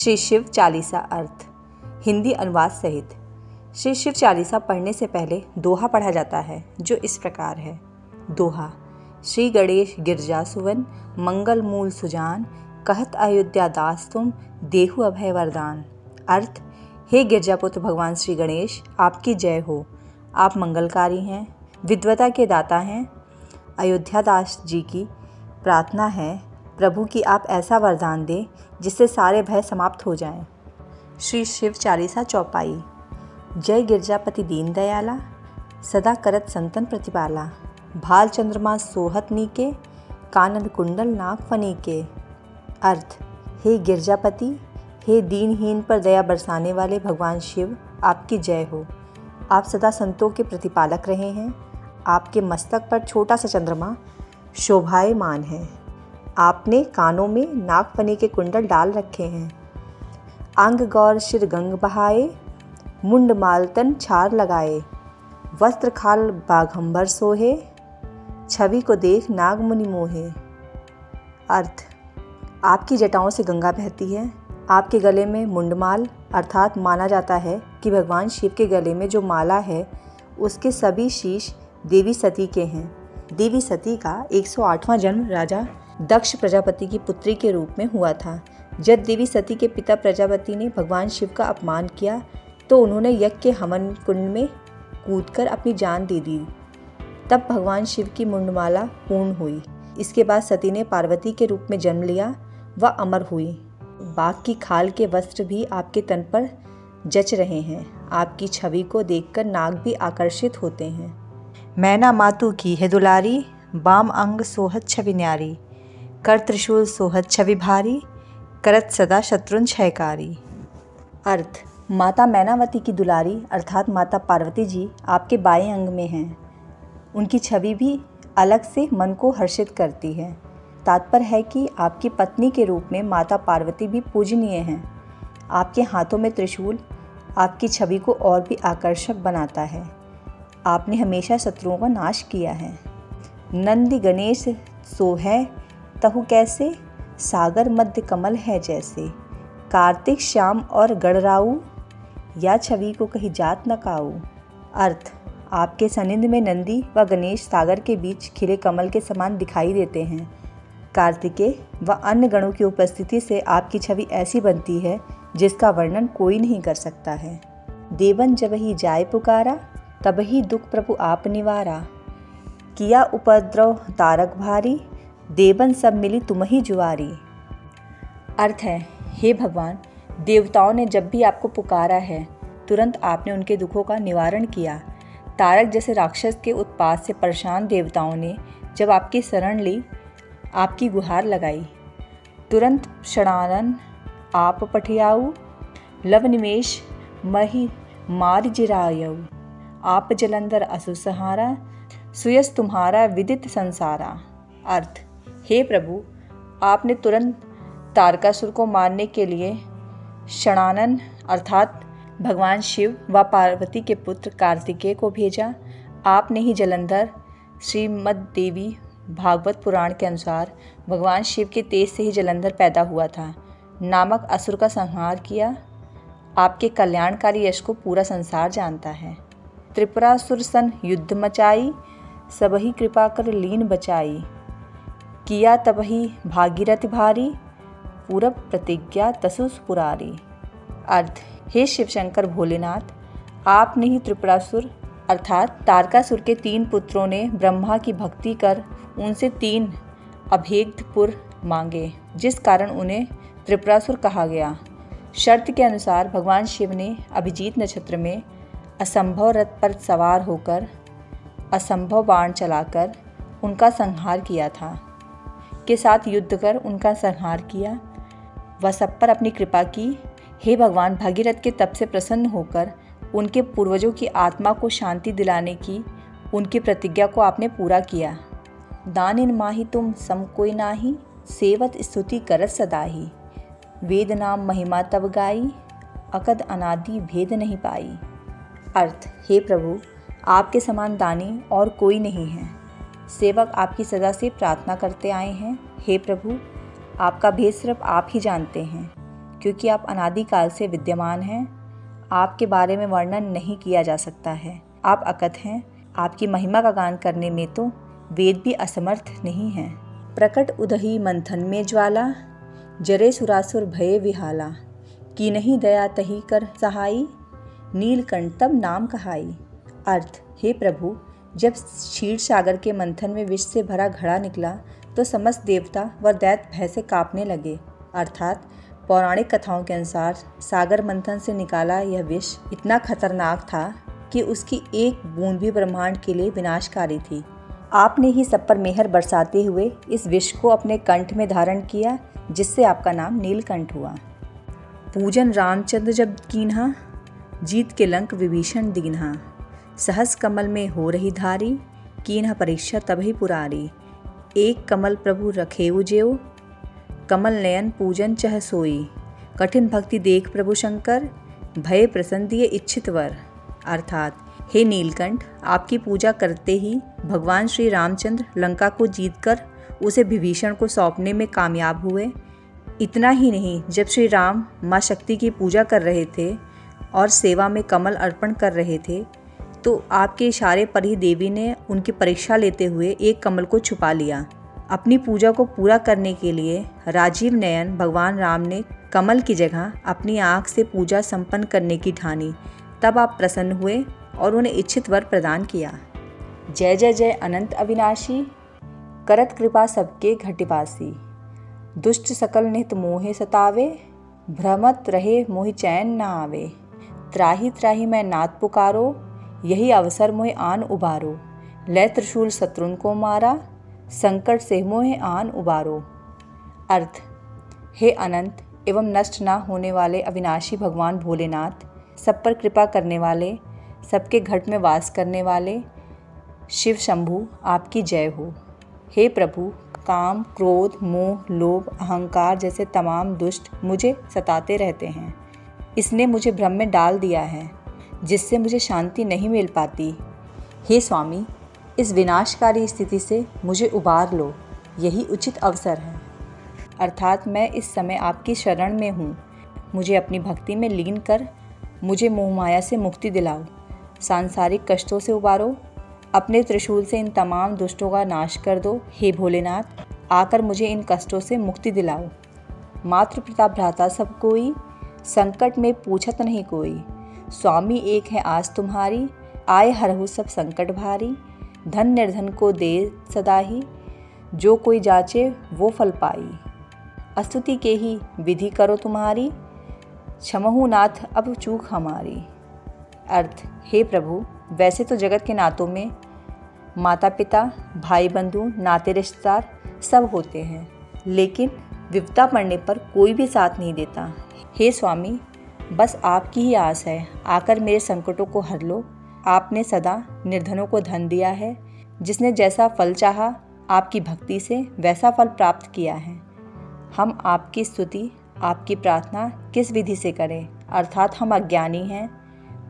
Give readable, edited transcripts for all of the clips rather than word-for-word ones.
श्री शिव चालीसा अर्थ हिंदी अनुवाद सहित। श्री शिव चालीसा पढ़ने से पहले दोहा पढ़ा जाता है जो इस प्रकार है। दोहा। श्री गणेश गिरजा सुवन मंगल मूल सुजान, कहत अयोध्या दास तुम देहु अभय वरदान। अर्थ, हे गिरजापुत्र भगवान श्री गणेश, आपकी जय हो। आप मंगलकारी हैं, विद्वता के दाता हैं। अयोध्या दास जी की प्रार्थना है प्रभु कि आप ऐसा वरदान दें जिससे सारे भय समाप्त हो जाएं। श्री शिव चालीसा चौपाई। जय गिरजापति दीन दयाला, सदा करत संतन प्रतिपाला। भाल चंद्रमा सोहत नीके, कानन कुंडल नाग फनीके। अर्थ, हे गिरजापति, हे दीनहीन पर दया बरसाने वाले भगवान शिव, आपकी जय हो। आप सदा संतों के प्रतिपालक रहे हैं। आपके मस्तक पर छोटा सा चंद्रमा शोभायमान है। आपने कानों में नागफनी के कुंडल डाल रखे हैं। अंग गौर शिर गंग बहाए, मुंड मालतन छार लगाए। वस्त्र खाल बाघंबर सोहे, छवि को देख नाग मुनि मोहे। अर्थ, आपकी जटाओं से गंगा बहती है। आपके गले में मुंडमाल अर्थात माना जाता है कि भगवान शिव के गले में जो माला है उसके सभी शीश देवी सती के हैं। देवी सती का 108वां जन्म राजा दक्ष प्रजापति की पुत्री के रूप में हुआ था। जब देवी सती के पिता प्रजापति ने भगवान शिव का अपमान किया तो उन्होंने यज्ञ के हवन कुंड में कूदकर अपनी जान दे दी। तब भगवान शिव की मुंडमाला पूर्ण हुई। इसके बाद सती ने पार्वती के रूप में जन्म लिया व अमर हुई। बाघ की खाल के वस्त्र भी आपके तन पर जच रहे हैं। आपकी छवि को देखकर नाग भी आकर्षित होते हैं। मैना मातु की है दुलारी, बाम अंग सोहत छवि न्यारी। कर त्रिशूल सोहत छवि भारी, करत सदा शत्रुन क्षयकारी। अर्थ, माता मैनावती की दुलारी अर्थात माता पार्वती जी आपके बाएं अंग में हैं। उनकी छवि भी अलग से मन को हर्षित करती है। तात्पर्य है कि आपकी पत्नी के रूप में माता पार्वती भी पूजनीय हैं। आपके हाथों में त्रिशूल आपकी छवि को और भी आकर्षक बनाता है। आपने हमेशा शत्रुओं का नाश किया है। नंदी गणेश सोहै तहु कैसे, सागर मध्य कमल है जैसे। कार्तिक श्याम और गणराऊ, या छवि को कहीं जात न काऊ। अर्थ, आपके सनिध में नंदी व गणेश सागर के बीच खिले कमल के समान दिखाई देते हैं। कार्तिकेय व अन्य गणों की उपस्थिति से आपकी छवि ऐसी बनती है जिसका वर्णन कोई नहीं कर सकता है। देवन जब ही जाय पुकारा, तब ही दुख प्रभु आप निवारा। किया उपद्रव तारक भारी, देवन सब मिली तुम ही जुआरी। अर्थ है, हे भगवान, देवताओं ने जब भी आपको पुकारा है तुरंत आपने उनके दुखों का निवारण किया। तारक जैसे राक्षस के उत्पात से परेशान देवताओं ने जब आपकी शरण ली, आपकी गुहार लगाई, तुरंत षडानन आप पठियाऊ। लव निमेश मही मार जिरायऊ। आप जलंधर असु सहारा, सुयस तुम्हारा विदित संसारा। अर्थ, हे प्रभु, आपने तुरंत तारकासुर को मारने के लिए षडानन अर्थात भगवान शिव व पार्वती के पुत्र कार्तिकेय को भेजा। आपने ही जलंधर, श्रीमद् देवी भागवत पुराण के अनुसार भगवान शिव के तेज से ही जलंधर पैदा हुआ था, नामक असुर का संहार किया। आपके कल्याणकारी यश को पूरा संसार जानता है। त्रिपुरासुर सन युद्ध मचाई, सबही कृपा कर लीन बचाई। किया तबही भागीरथ भारी, पूरब प्रतिज्ञा तसुस पुरारी। अर्थ, हे शिव शंकर भोलेनाथ, आपने ही त्रिपुरासुर अर्थात तारकासुर के 3 पुत्रों ने ब्रह्मा की भक्ति कर उनसे 3 अभेद्यपुर मांगे, जिस कारण उन्हें त्रिपुरासुर कहा गया। शर्त के अनुसार भगवान शिव ने अभिजीत नक्षत्र में असंभव रथ पर सवार होकर असंभव बाण चलाकर उनका संहार किया था। के साथ युद्ध कर उनका संहार किया। वह सब पर अपनी कृपा की। हे भगवान, भागीरथ के तप से प्रसन्न होकर उनके पूर्वजों की आत्मा को शांति दिलाने की उनकी प्रतिज्ञा को आपने पूरा किया। दानिन माही तुम सम कोई नाही, सेवत स्तुति करत सदाही। वेद नाम महिमा तब गाई, अकद अनादि भेद नहीं पाई। अर्थ, हे प्रभु, आपके समान दानी और कोई नहीं है। सेवक आपकी सदा से प्रार्थना करते आए हैं। हे प्रभु, आपका भेद सिर्फ आप ही जानते हैं। क्योंकि आप अनादिकाल से विद्यमान हैं। आपके बारे में वर्णन नहीं किया जा सकता है। आप अकथ हैं। आपकी महिमा का गान करने में तो वेद भी असमर्थ नहीं हैं। प्रकट उदही मंथन में ज्वाला, जरे सुरासुर भये विहाला, की नहीं दया तही कर सहाई, नीलकंठ तब नाम कहाई। अर्थ, हे प्रभु, जब क्षीर सागर के मंथन में विष से भरा घड़ा निकला तो समस्त देवता व दैत्य भय से कांपने लगे। अर्थात पौराणिक कथाओं के अनुसार सागर मंथन से निकाला यह विष इतना खतरनाक था कि उसकी एक बूंद भी ब्रह्मांड के लिए विनाशकारी थी। आपने ही सब पर मेहर बरसाते हुए इस विष को अपने कंठ में धारण किया, जिससे आपका नाम नीलकंठ हुआ। पूजन रामचंद्र जब कीन्हा, जीत के लंक विभीषण दीन्हा, सहस कमल में हो रही धारी, कीन्हा परीक्षा तभी पुरारी, एक कमल प्रभु रखे उजेऊ, कमल नयन पूजन चह सोई, कठिन भक्ति देख प्रभु शंकर, भय प्रसन्न दिए इच्छित वर। अर्थात, हे नीलकंठ, आपकी पूजा करते ही भगवान श्री रामचंद्र लंका को जीतकर उसे विभीषण को सौंपने में कामयाब हुए। इतना ही नहीं, जब श्री राम माँ शक्ति की पूजा कर रहे थे और सेवा में कमल अर्पण कर रहे थे, तो आपके इशारे पर ही देवी ने उनकी परीक्षा लेते हुए एक कमल को छुपा लिया। अपनी पूजा को पूरा करने के लिए राजीव नयन भगवान राम ने कमल की जगह अपनी आँख से पूजा संपन्न करने की ठानी। तब आप प्रसन्न हुए और उन्हें इच्छित वर प्रदान किया। जय जय जय अनंत अविनाशी, करत कृपा सबके घटिवासी, दुष्ट सकल नित मोहे सतावे, भ्रमत रहे मोहि चैन न आवे, त्राहि त्राहि मैं नाथ पुकारो, यही अवसर मोहे आन उबारो, लय त्रिशूल शत्रुन को मारा, संकट से मोहे आन उबारो। अर्थ, हे अनंत एवं नष्ट ना होने वाले अविनाशी भगवान भोलेनाथ, सब पर कृपा करने वाले, सबके घट में वास करने वाले शिव शंभु, आपकी जय हो। हे प्रभु, काम, क्रोध, मोह, लोभ, अहंकार जैसे तमाम दुष्ट मुझे सताते रहते हैं। इसने मुझे भ्रम में डाल दिया है, जिससे मुझे शांति नहीं मिल पाती। हे स्वामी, इस विनाशकारी स्थिति से मुझे उबार लो, यही उचित अवसर है। अर्थात मैं इस समय आपकी शरण में हूँ। मुझे अपनी भक्ति में लीन कर मुझे मोहमाया से मुक्ति दिलाओ, सांसारिक कष्टों से उबारो, अपने त्रिशूल से इन तमाम दुष्टों का नाश कर दो। हे भोलेनाथ, आकर मुझे इन कष्टों से मुक्ति दिलाओ। मातृ पिता भ्राता सब कोई, संकट में पूछत नहीं कोई, स्वामी एक है आस तुम्हारी, आए हरहु सब संकट भारी, धन निर्धन को दे सदाही, जो कोई जाचे वो फल पाई, स्तुति के ही विधि करो तुम्हारी, क्षमहु नाथ अब चूक हमारी। अर्थ, हे प्रभु, वैसे तो जगत के नातों में माता पिता, भाई बंधु, नाते रिश्तेदार सब होते हैं, लेकिन विपदा पड़ने पर कोई भी साथ नहीं देता। हे स्वामी, बस आपकी ही आस है, आकर मेरे संकटों को हर लो। आपने सदा निर्धनों को धन दिया है, जिसने जैसा फल चाहा आपकी भक्ति से वैसा फल प्राप्त किया है। हम आपकी स्तुति, आपकी प्रार्थना किस विधि से करें? अर्थात हम अज्ञानी हैं।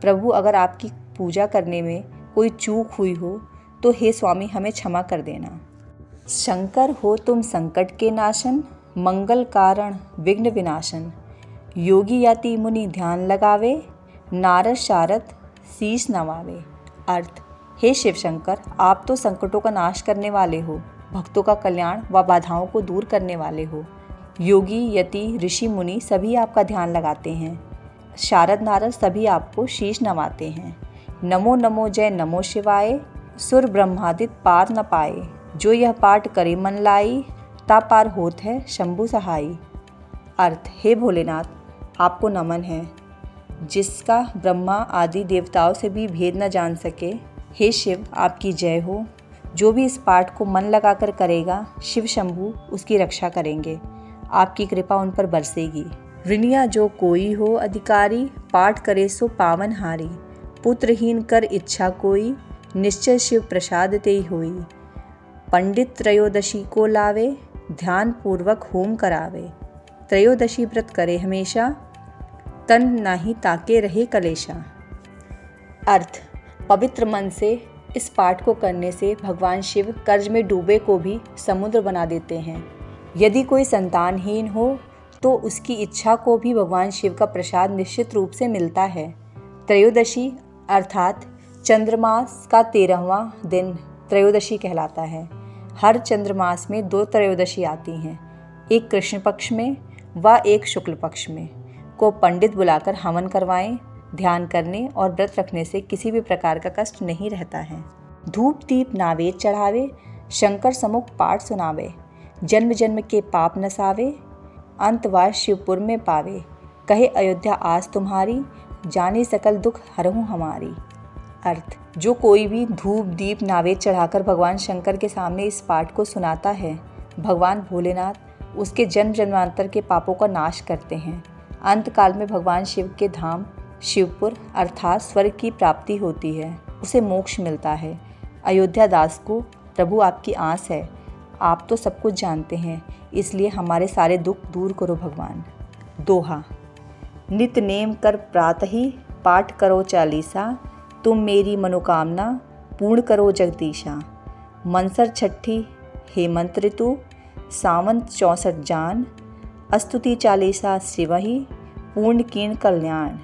प्रभु, अगर आपकी पूजा करने में कोई चूक हुई हो तो हे स्वामी हमें क्षमा कर देना। शंकर हो तुम संकट के नाशन, मंगल कारण विघ्न विनाशन, योगी यति मुनि ध्यान लगावे, नारद शारद शीश नवावे। अर्थ, हे शिव शंकर, आप तो संकटों का नाश करने वाले हो, भक्तों का कल्याण व बाधाओं को दूर करने वाले हो। योगी यति ऋषि मुनि सभी आपका ध्यान लगाते हैं, शारद नारद सभी आपको शीश नवाते हैं। नमो नमो जय नमो शिवाय, सुर ब्रह्मादित पार न पाए, जो यह पाठ करे मन लाई, ता पार होत है शंभु सहाई। अर्थ, हे भोलेनाथ, आपको नमन है, जिसका ब्रह्मा आदि देवताओं से भी भेद न जान सके। हे शिव, आपकी जय हो। जो भी इस पाठ को मन लगाकर करेगा, शिव शंभु उसकी रक्षा करेंगे, आपकी कृपा उन पर बरसेगी। ऋणिया जो कोई हो अधिकारी, पाठ करे सो पावन हारी, पुत्रहीन कर इच्छा कोई, निश्चय शिव प्रसाद तेई होई। पंडित त्रयोदशी को लावे, ध्यान पूर्वक होम करावे, त्रयोदशी व्रत करे हमेशा, तन नाही ताके रहे कलेशा। अर्थ, पवित्र मन से इस पाठ को करने से भगवान शिव कर्ज में डूबे को भी समुद्र बना देते हैं। यदि कोई संतानहीन हो तो उसकी इच्छा को भी भगवान शिव का प्रसाद निश्चित रूप से मिलता है। त्रयोदशी अर्थात चंद्रमास का 13वां दिन त्रयोदशी कहलाता है। हर चंद्रमास में 2 त्रयोदशी आती हैं, एक कृष्ण पक्ष में व एक शुक्ल पक्ष में। को पंडित बुलाकर हवन करवाएं। ध्यान करने और व्रत रखने से किसी भी प्रकार का कष्ट नहीं रहता है। धूप दीप नावेद चढ़ावे, शंकर समुख पाठ सुनावे, जन्म जन्म के पाप नसावे, अंतवास शिवपुर में पावे, कहे अयोध्या आस तुम्हारी, जानी सकल दुख हरहूँ हमारी। अर्थ, जो कोई भी धूप दीप नावेद चढ़ाकर भगवान शंकर के सामने इस पाठ को सुनाता है, भगवान भोलेनाथ उसके जन्म जन्मांतर के पापों का नाश करते हैं। अंत काल में भगवान शिव के धाम शिवपुर अर्थात स्वर्ग की प्राप्ति होती है, उसे मोक्ष मिलता है। अयोध्या दास को प्रभु आपकी आस है, आप तो सब कुछ जानते हैं, इसलिए हमारे सारे दुख दूर करो भगवान। दोहा। नित नेम कर प्रातः ही पाठ करो चालीसा, तुम मेरी मनोकामना पूर्ण करो जगदीशा। मनसर छठी हेमंत ऋतु, सावंत 64 जान, अस्तुति चालीसा शिवहि, पूर्ण कीर्ण कल्याण।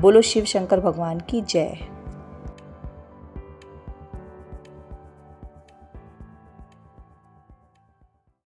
बोलो शिव शंकर भगवान की जय।